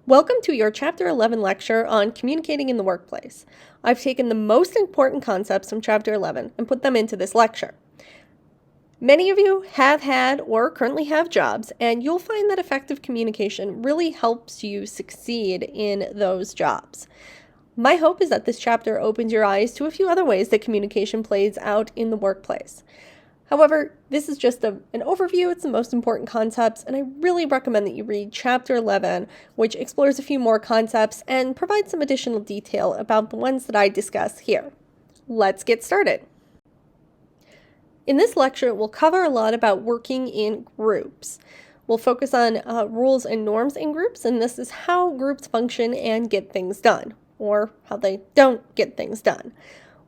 Welcome to your Chapter 11 lecture on communicating in the workplace. I've taken the most important concepts from Chapter 11 and put them into this lecture. Many of you have had or currently have jobs, and you'll find that effective communication really helps you succeed in those jobs. My hope is that this chapter opens your eyes to a few other ways that communication plays out in the workplace. However, this is just an overview. It's the most important concepts, and I really recommend that you read Chapter 11, which explores a few more concepts and provides some additional detail about the ones that I discuss here. Let's get started. In this lecture, we'll cover a lot about working in groups. We'll focus on rules and norms in groups, and this is how groups function and get things done, or how they don't get things done.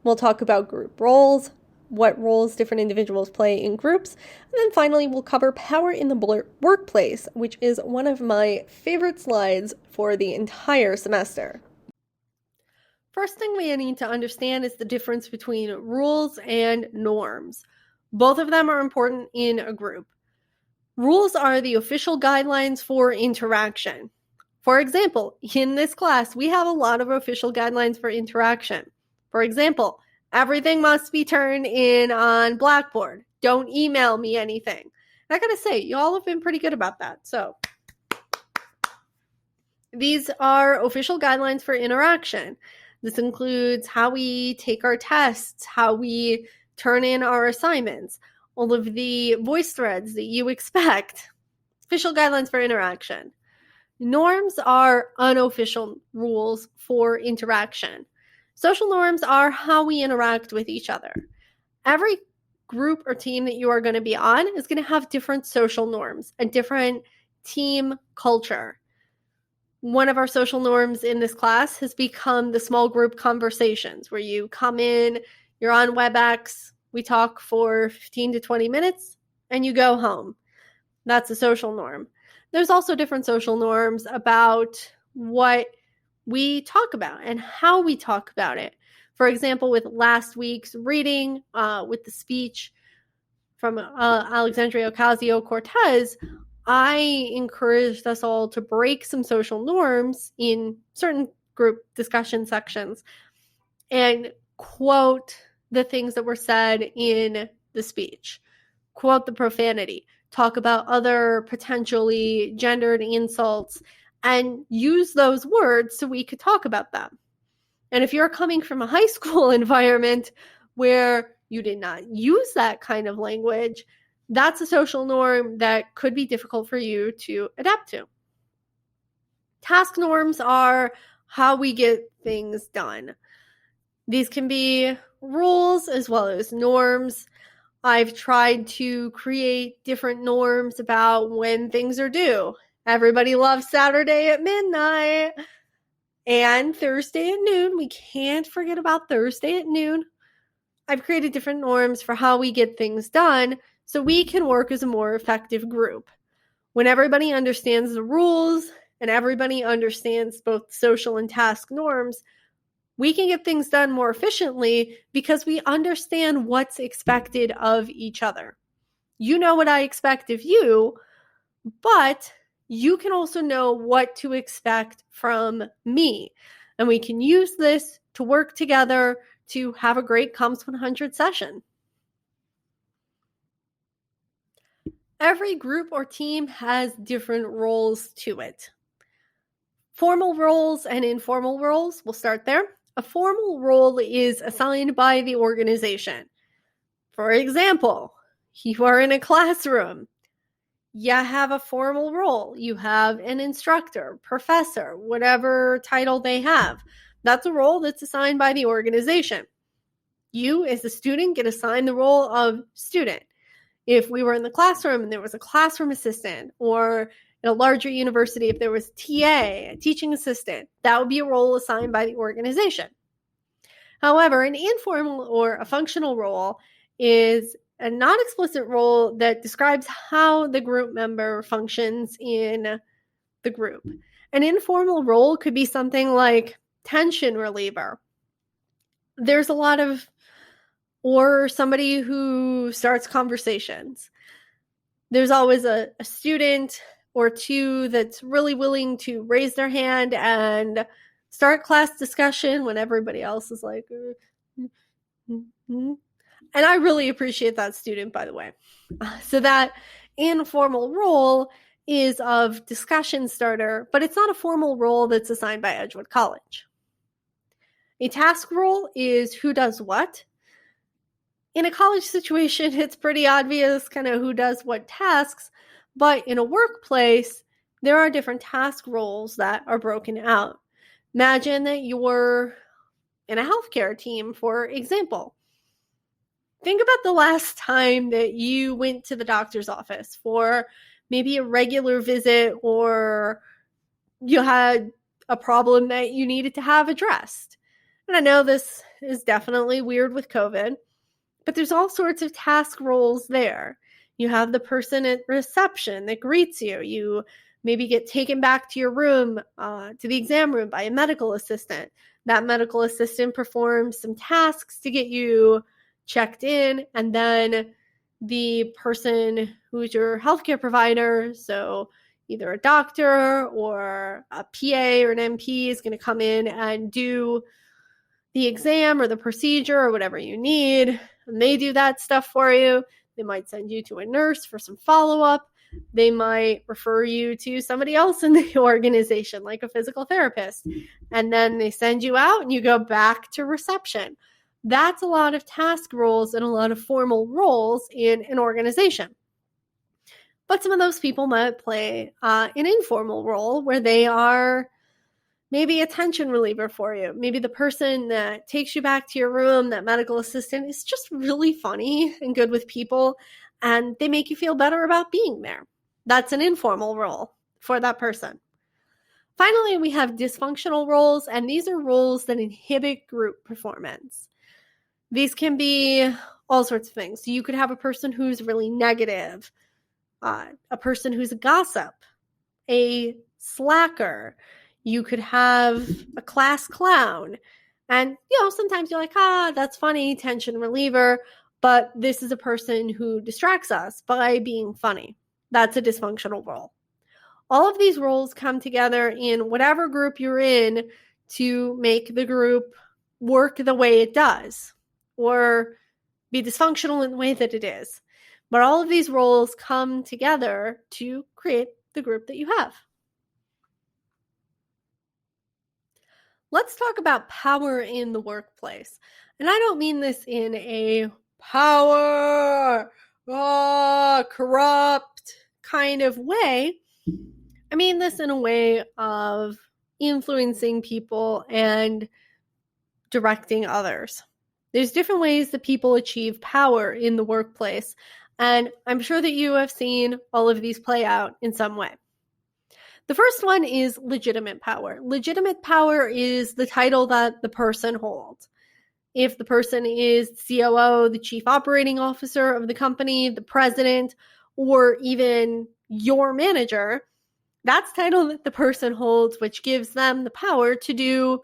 We'll talk about group roles, what roles different individuals play in groups, and then finally we'll cover power in the workplace, which is one of my favorite slides for the entire semester. First thing we need to understand is the difference between rules and norms. Both of them are important in a group. Rules are the official guidelines for interaction. For example, in this class, we have a lot of official guidelines for interaction. For example, everything must be turned in on Blackboard. Don't email me anything. And I gotta say, y'all have been pretty good about that. So these are official guidelines for interaction. This includes how we take our tests, how we turn in our assignments, all of the voice threads that you expect. Official guidelines for interaction. Norms are unofficial rules for interaction. Social norms are how we interact with each other. Every group or team that you are going to be on is going to have different social norms, a different team culture. One of our social norms in this class has become the small group conversations, where you come in, you're on WebEx, we talk for 15 to 20 minutes, and you go home. That's a social norm. There's also different social norms about what we talk about and how we talk about it. For example, with last week's reading, with the speech from Alexandria Ocasio-Cortez, I encouraged us all to break some social norms in certain group discussion sections and quote the things that were said in the speech, quote the profanity, talk about other potentially gendered insults, and use those words so we could talk about them. And if you're coming from a high school environment where you did not use that kind of language, that's a social norm that could be difficult for you to adapt to. Task norms are how we get things done. These can be rules as well as norms. I've tried to create different norms about when things are due. Everybody loves Saturday at midnight and Thursday at noon. We can't forget about Thursday at noon. I've created different norms for how we get things done so we can work as a more effective group. When everybody understands the rules and everybody understands both social and task norms, we can get things done more efficiently because we understand what's expected of each other. You know what I expect of you, but you can also know what to expect from me. And we can use this to work together to have a great Comms 100 session. Every group or team has different roles to it. Formal roles and informal roles, we'll start there. A formal role is assigned by the organization. For example, you are in a classroom. You have a formal role. You have an instructor, professor, whatever title they have. That's a role that's assigned by the organization. You, as a student, get assigned the role of student. If we were in the classroom and there was a classroom assistant, or in a larger university, if there was TA, a teaching assistant, that would be a role assigned by the organization. However, an informal or a functional role is a non-explicit role that describes how the group member functions in the group. An informal role could be something like tension reliever. There's a lot of, or somebody who starts conversations. There's always a student or two that's really willing to raise their hand and start class discussion when everybody else is like, and I really appreciate that student, by the way. So that informal role is of discussion starter, but it's not a formal role that's assigned by Edgewood College. A task role is who does what. In a college situation, it's pretty obvious kind of who does what tasks, but in a workplace, there are different task roles that are broken out. Imagine that you're in a healthcare team, for example. Think about the last time that you went to the doctor's office for maybe a regular visit, or you had a problem that you needed to have addressed. And I know this is definitely weird with COVID, but there's all sorts of task roles there. You have the person at reception that greets you. You maybe get taken back to your room, to the exam room by a medical assistant. That medical assistant performs some tasks to get you checked in, and then the person who's your healthcare provider, so either a doctor or a PA or an MP, is going to come in and do the exam or the procedure or whatever you need, and they do that stuff for you. They might send you to a nurse for some follow-up. They might refer you to somebody else in the organization, like a physical therapist, and then they send you out and you go back to reception. That's a lot of task roles and a lot of formal roles in an organization. But some of those people might play an informal role where they are maybe a tension reliever for you. Maybe the person that takes you back to your room, that medical assistant, is just really funny and good with people, and they make you feel better about being there. That's an informal role for that person. Finally, we have dysfunctional roles, and these are roles that inhibit group performance. These can be all sorts of things. So you could have a person who's really negative, a person who's a gossip, a slacker. You could have a class clown. And, sometimes you're like, that's funny, tension reliever. But this is a person who distracts us by being funny. That's a dysfunctional role. All of these roles come together in whatever group you're in to make the group work the way it does, or be dysfunctional in the way that it is. But all of these roles come together to create the group that you have. Let's talk about power in the workplace. And I don't mean this in a power, corrupt kind of way. I mean this in a way of influencing people and directing others. There's different ways that people achieve power in the workplace, and I'm sure that you have seen all of these play out in some way. The first one is legitimate power. Legitimate power is the title that the person holds. If the person is COO, the chief operating officer of the company, the president, or even your manager, that's the title that the person holds, which gives them the power to do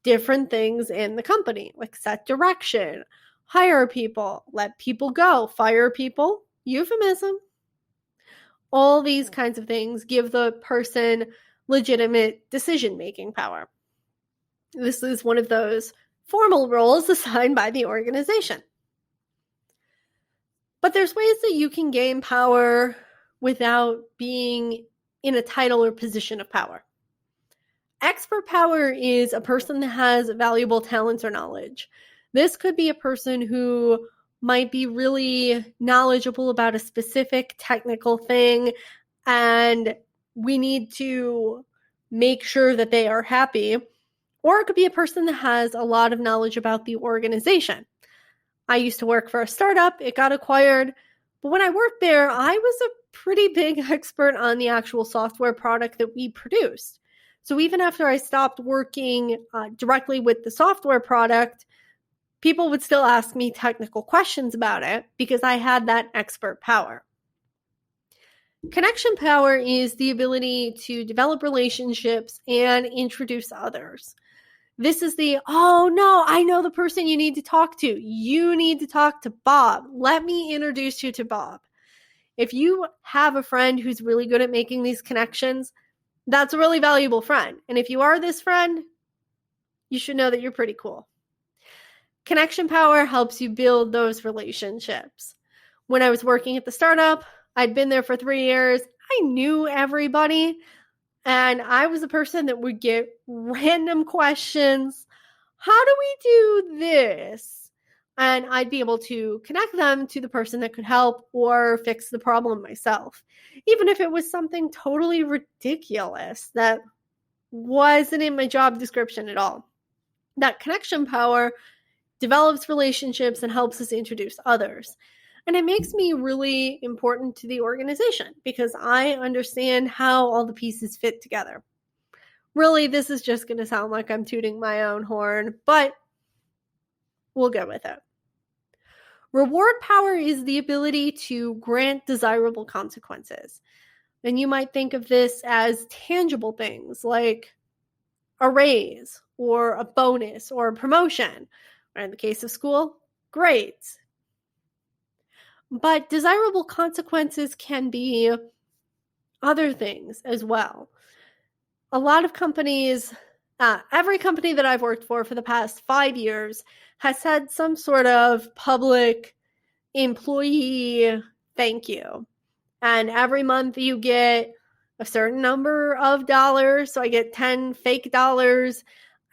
different things in the company, like set direction, hire people, let people go, fire people, euphemism. All these kinds of things give the person legitimate decision-making power. This is one of those formal roles assigned by the organization. But there's ways that you can gain power without being in a title or position of power. Expert power is a person that has valuable talents or knowledge. This could be a person who might be really knowledgeable about a specific technical thing, and we need to make sure that they are happy. Or it could be a person that has a lot of knowledge about the organization. I used to work for a startup. It got acquired. But when I worked there, I was a pretty big expert on the actual software product that we produced. So even after I stopped working directly with the software product, people would still ask me technical questions about it because I had that expert power. Connection power is the ability to develop relationships and introduce others. This is oh no, I know the person you need to talk to. You need to talk to Bob. Let me introduce you to Bob. If you have a friend who's really good at making these connections, that's a really valuable friend. And if you are this friend, you should know that you're pretty cool. Connection power helps you build those relationships. When I was working at the startup, I'd been there for 3 years. I knew everybody, and I was the person that would get random questions. How do we do this? And I'd be able to connect them to the person that could help or fix the problem myself, even if it was something totally ridiculous that wasn't in my job description at all. That connection power develops relationships and helps us introduce others. And it makes me really important to the organization because I understand how all the pieces fit together. Really, this is just going to sound like I'm tooting my own horn, but we'll go with it. Reward power is the ability to grant desirable consequences. And you might think of this as tangible things like a raise or a bonus or a promotion, or in the case of school, grades. But desirable consequences can be other things as well. A lot of companies, every company that I've worked for the past 5 years has had some sort of public employee thank you. And every month you get a certain number of dollars. So I get 10 fake dollars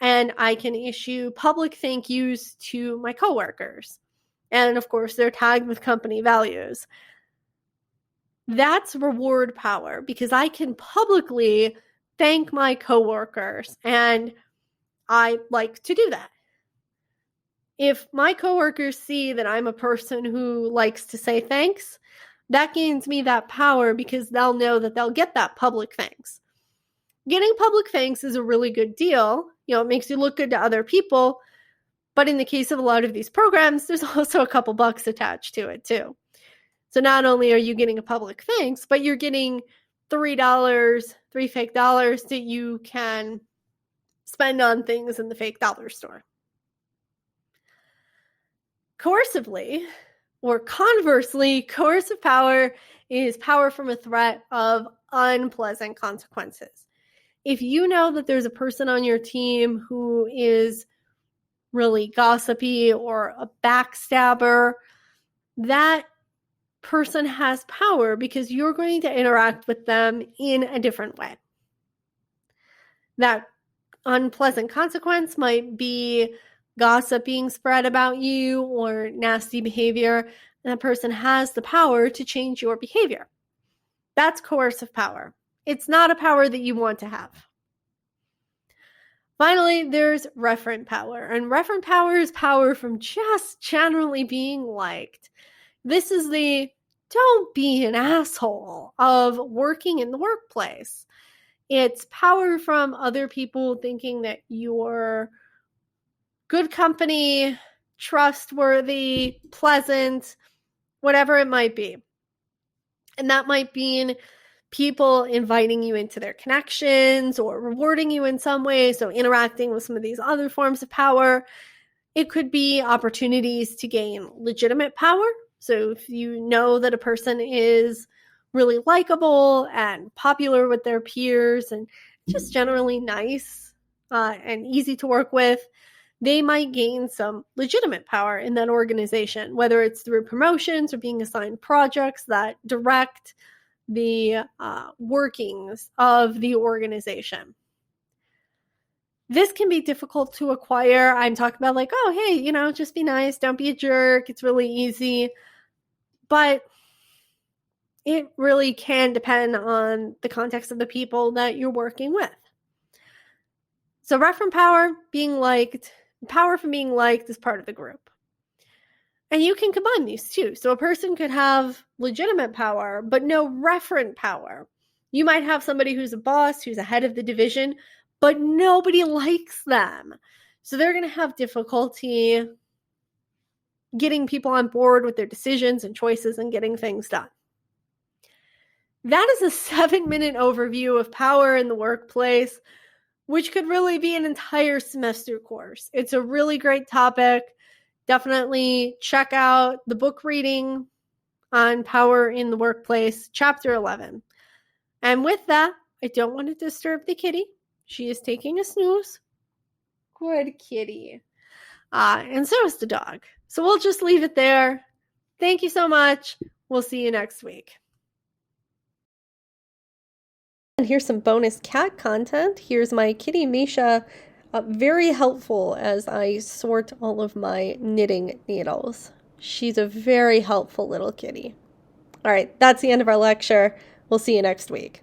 and I can issue public thank yous to my coworkers. And of course, they're tagged with company values. That's reward power because I can publicly thank my coworkers, and I like to do that. If my coworkers see that I'm a person who likes to say thanks, that gains me that power because they'll know that they'll get that public thanks. Getting public thanks is a really good deal. It makes you look good to other people. But in the case of a lot of these programs, there's also a couple bucks attached to it too. So not only are you getting a public thanks, but you're getting $3 fake dollars that you can spend on things in the fake dollar store. Coercively, or conversely, coercive power is power from a threat of unpleasant consequences. If you know that there's a person on your team who is really gossipy or a backstabber, that person has power because you're going to interact with them in a different way. That unpleasant consequence might be gossip being spread about you or nasty behavior, and that person has the power to change your behavior. That's coercive power. It's not a power that you want to have. Finally, there's referent power, and referent power is power from just generally being liked. This is the don't be an asshole of working in the workplace. It's power from other people thinking that you're good company, trustworthy, pleasant, whatever it might be. And that might mean people inviting you into their connections or rewarding you in some way, so interacting with some of these other forms of power. It could be opportunities to gain legitimate power. So if you know that a person is really likable and popular with their peers and just generally nice and easy to work with, they might gain some legitimate power in that organization, whether it's through promotions or being assigned projects that direct the workings of the organization. This can be difficult to acquire. I'm talking about like, oh, hey, just be nice. Don't be a jerk. It's really easy. But it really can depend on the context of the people that you're working with. So referent power, being liked, power from being liked is part of the group. And you can combine these two. So a person could have legitimate power, but no referent power. You might have somebody who's a boss, who's a head of the division, but nobody likes them. So they're going to have difficulty getting people on board with their decisions and choices and getting things done. That is a 7-minute overview of power in the workplace, which could really be an entire semester course. It's a really great topic. Definitely check out the book reading on Power in the Workplace, Chapter 11. And with that, I don't want to disturb the kitty. She is taking a snooze. Good kitty. And so is the dog. So we'll just leave it there. Thank you so much. We'll see you next week. And here's some bonus cat content. Here's my kitty Misha, very helpful as I sort all of my knitting needles. She's a very helpful little kitty. All right, that's the end of our lecture. We'll see you next week.